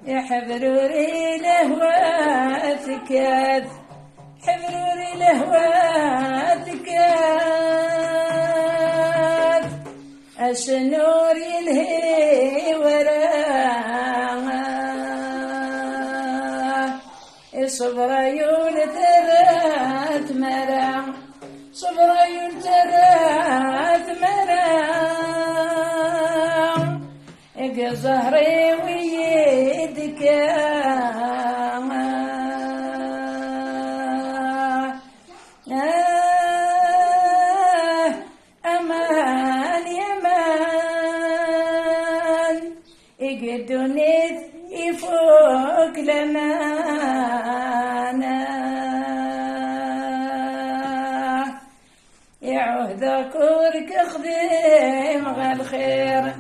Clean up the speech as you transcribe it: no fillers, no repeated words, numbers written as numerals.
حبروري لهواتك حبروري لهواتك الشنور يلهي وراه صبر عيون ترات مرا صبر عيون ترات مرا اقى زهري ويدك امان يمان اقى دونيت يفوق لنا يعود ذكرك خديم غالخير